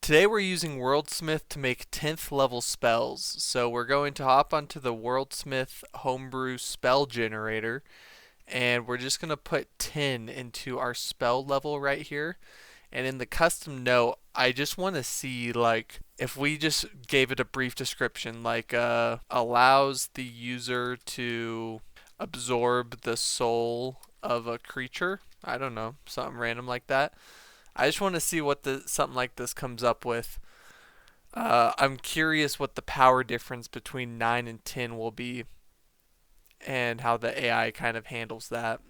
Today we're using Worldsmith to make 10th level spells. So we're going to hop onto the Worldsmith homebrew spell generator and we're just going to put 10 into our spell level right here. And in the custom note, I just want to see like if we just gave it a brief description like allows the user to absorb the soul of a creature. I don't know, something random like that. I just want to see what the something like this comes up with. I'm curious what the power difference between 9 and 10 will be and how the AI kind of handles that.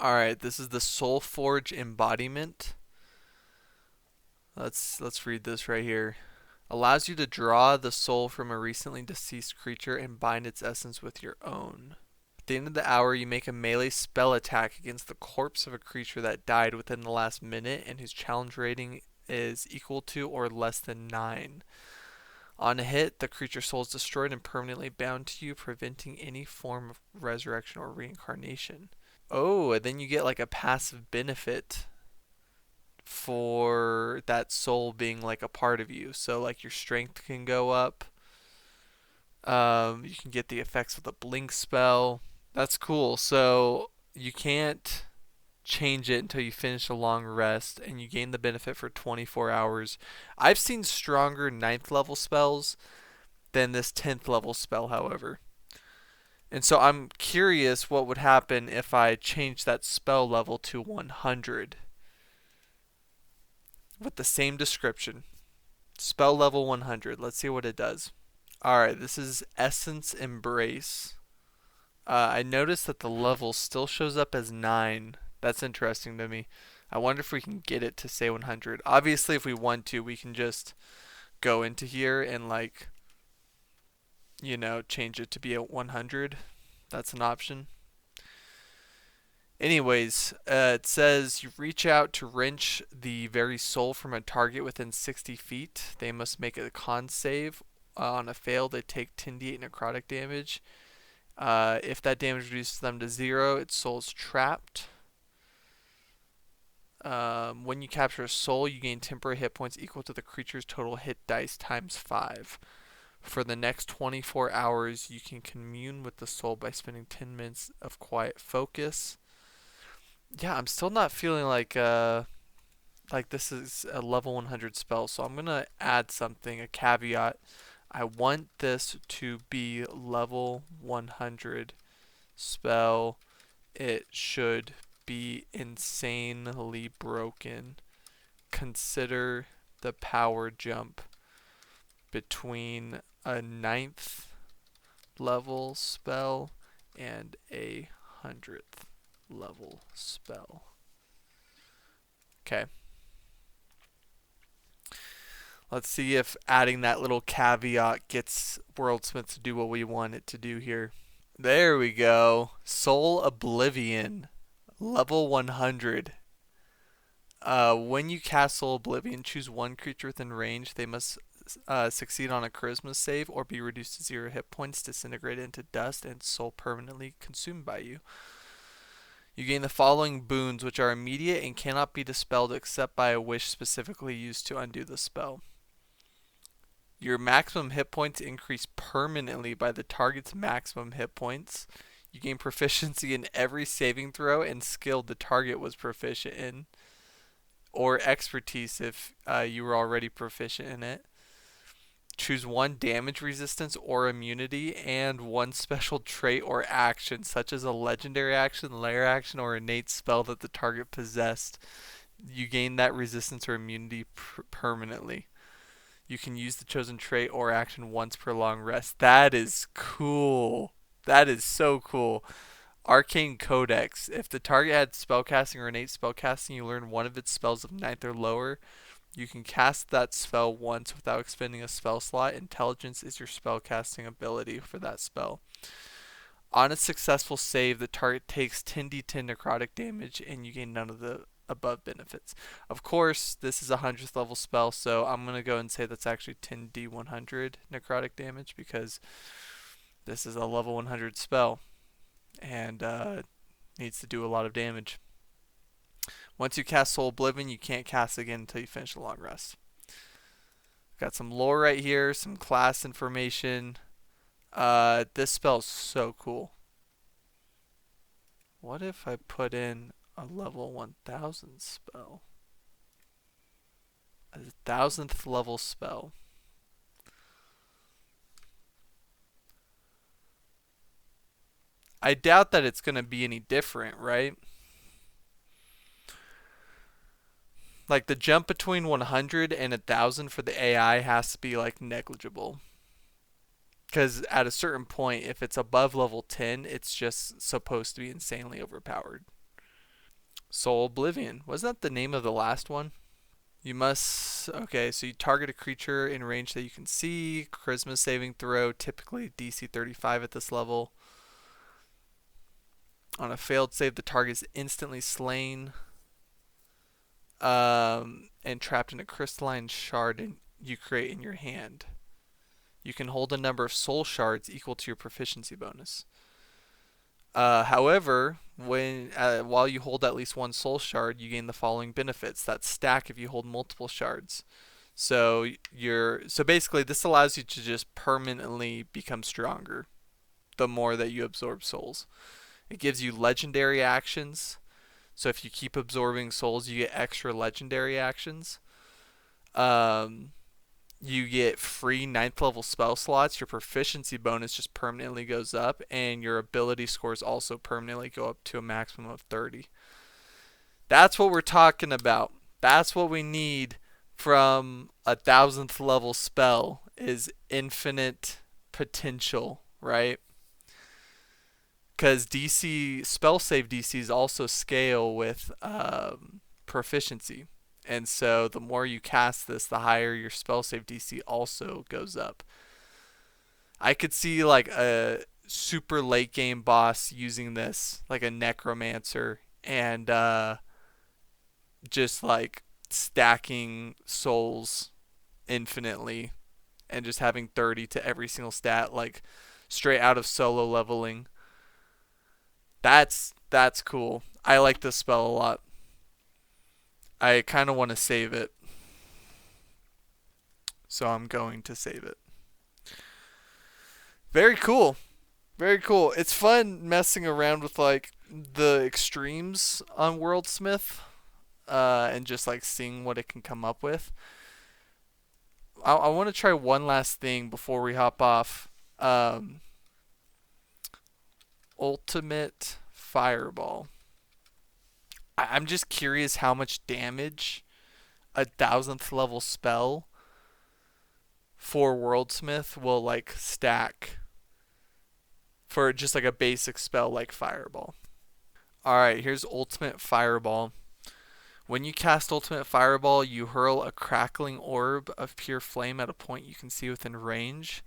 Alright, this is the Soulforge embodiment. Let's read this right here. Allows you to draw the soul from a recently deceased creature and bind its essence with your own. At the end of the hour, you make a melee spell attack against the corpse of a creature that died within the last minute and whose challenge rating is equal to or less than 9. On a hit, the creature's soul is destroyed and permanently bound to you, preventing any form of resurrection or reincarnation. Oh, and then you get like a passive benefit for that soul being like a part of you. So like your strength can go up. You can get the effects of the blink spell. That's cool. So you can't change it until you finish a long rest, and you gain the benefit for 24 hours. I've seen stronger ninth level spells than this 10th level spell, however. And so I'm curious what would happen if I change that spell level to 100 with the same description. Spell level 100. Let's see what it does. Alright, this is Essence Embrace. I noticed that the level still shows up as 9. That's interesting to me. I wonder if we can get it to say 100. Obviously, if we want to, we can just go into here and like, change it to be at 100. That's an option. Anyways, it says you reach out to wrench the very soul from a target within 60 feet. They must make a con save. On a fail, they take 10d8 necrotic damage. If that damage reduces them to 0, its soul is trapped. When you capture a soul, you gain temporary hit points equal to the creature's total hit dice times 5. For the next 24 hours, you can commune with the soul by spending 10 minutes of quiet focus. Yeah, I'm still not feeling like this is a level 100 spell, so I'm gonna add something, a caveat. I want this to be level 100 spell. It should be insanely broken. Consider the power jump between a ninth level spell and a 100th level spell. Okay. Let's see if adding that little caveat gets Worldsmith to do what we want it to do here. There we go. Soul Oblivion, level 100. When you cast Soul Oblivion, choose one creature within range. They must succeed on a Charisma save or be reduced to 0 hit points, disintegrated into dust, and soul permanently consumed by you. You gain the following boons, which are immediate and cannot be dispelled except by a wish specifically used to undo the spell. Your maximum hit points increase permanently by the target's maximum hit points. You gain proficiency in every saving throw and skill the target was proficient in, or expertise if you were already proficient in it. Choose one damage resistance or immunity and one special trait or action, such as a legendary action, lair action, or innate spell that the target possessed. You gain that resistance or immunity permanently. You can use the chosen trait or action once per long rest. That is cool. That is so cool. Arcane Codex. If the target had spellcasting or innate spellcasting, you learn one of its spells of ninth or lower. You can cast that spell once without expending a spell slot. Intelligence is your spellcasting ability for that spell. On a successful save, the target takes 10d10 necrotic damage and you gain none of the above benefits. Of course, this is a 100th level spell, so I'm going to go and say that's actually 10d100 necrotic damage because this is a level 100 spell and needs to do a lot of damage. Once you cast Soul Oblivion, you can't cast again until you finish a long rest. Got some lore right here, some class information. This spell's so cool. What if I put in a level 1000 spell? A 1000th level spell. I doubt that it's going to be any different, right? Like the jump between 100 and 1000 for the AI has to be like negligible. Because at a certain point, if it's above level 10, it's just supposed to be insanely overpowered. Soul Oblivion. Wasn't that the name of the last one? You must. Okay, so you target a creature in range that you can see. Charisma saving throw, typically DC 35 at this level. On a failed save, the target is instantly slain and trapped in a crystalline shard you create in your hand. You can hold a number of soul shards equal to your proficiency bonus. However, while you hold at least one soul shard, you gain the following benefits that stack if you hold multiple shards. So basically this allows you to just permanently become stronger the more that you absorb souls. It gives you legendary actions. So if you keep absorbing souls, you get extra legendary actions. Um, you get free ninth level spell slots. Your proficiency bonus just permanently goes up, and your ability scores also permanently go up to a maximum of 30. That's what we're talking about. That's what we need from a 1000th level spell is infinite potential, right? Because DC spell save DCs also scale with proficiency. And so the more you cast this, the higher your spell save DC also goes up. I could see like a super late game boss using this, like a necromancer, and just like stacking souls infinitely and just having 30 to every single stat, like straight out of solo leveling. That's cool. I like this spell a lot. I kind of want to save it, so I'm going to save it. Very cool. Very cool. It's fun messing around with like the extremes on Worldsmith, and just like seeing what it can come up with. I want to try one last thing before we hop off. Um, Ultimate Fireball. I'm just curious how much damage a 1000th level spell for Worldsmith will like stack for just like a basic spell like Fireball. Alright, here's Ultimate Fireball. When you cast Ultimate Fireball, you hurl a crackling orb of pure flame at a point you can see within range.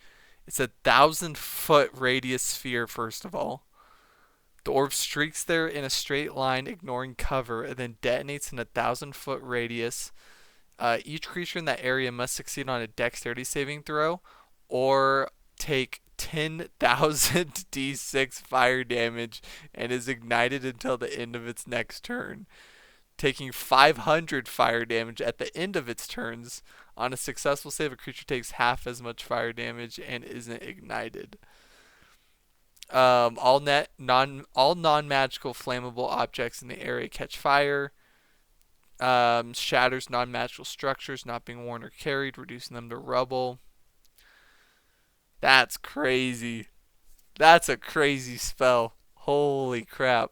It's a 1,000-foot radius sphere, first of all. The orb streaks there in a straight line, ignoring cover, and then detonates in a 1,000-foot radius. Each creature in that area must succeed on a dexterity saving throw or take 10,000 d6 fire damage and is ignited until the end of its next turn, taking 500 fire damage at the end of its turns. On a successful save, a creature takes half as much fire damage and isn't ignited. All non-magical flammable objects in the area catch fire. Shatters non-magical structures not being worn or carried, reducing them to rubble. That's crazy. That's a crazy spell. Holy crap.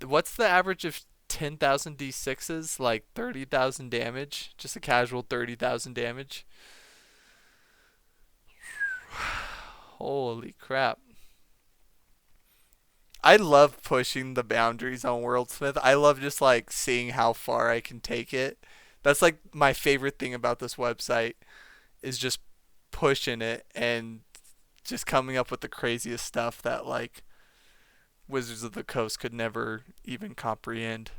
What's the average of 10,000 d6s? Like 30,000 damage? Just a casual 30,000 damage? Holy crap. I love pushing the boundaries on Worldsmith. I love just like seeing how far I can take it. That's like my favorite thing about this website is just pushing it and just coming up with the craziest stuff that like Wizards of the Coast could never even comprehend.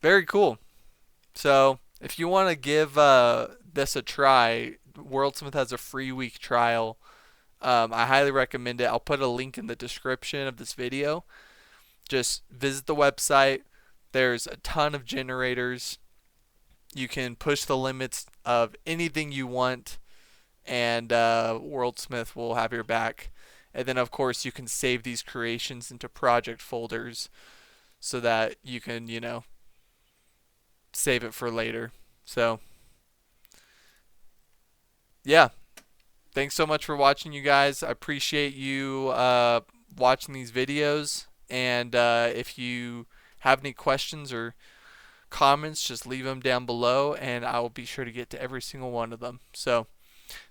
Very cool. So, if you want to give this a try, Worldsmith has a free week trial. I highly recommend it. I'll put a link in the description of this video. Just visit the website. There's a ton of generators. You can push the limits of anything you want, and Worldsmith will have your back. And then, of course, you can save these creations into project folders so that you can, save it for later. So, yeah. Thanks so much for watching, you guys. I appreciate you watching these videos. And if you have any questions or comments, just leave them down below, and I will be sure to get to every single one of them. So,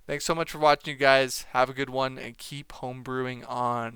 thanks so much for watching, you guys. Have a good one, and keep homebrewing on.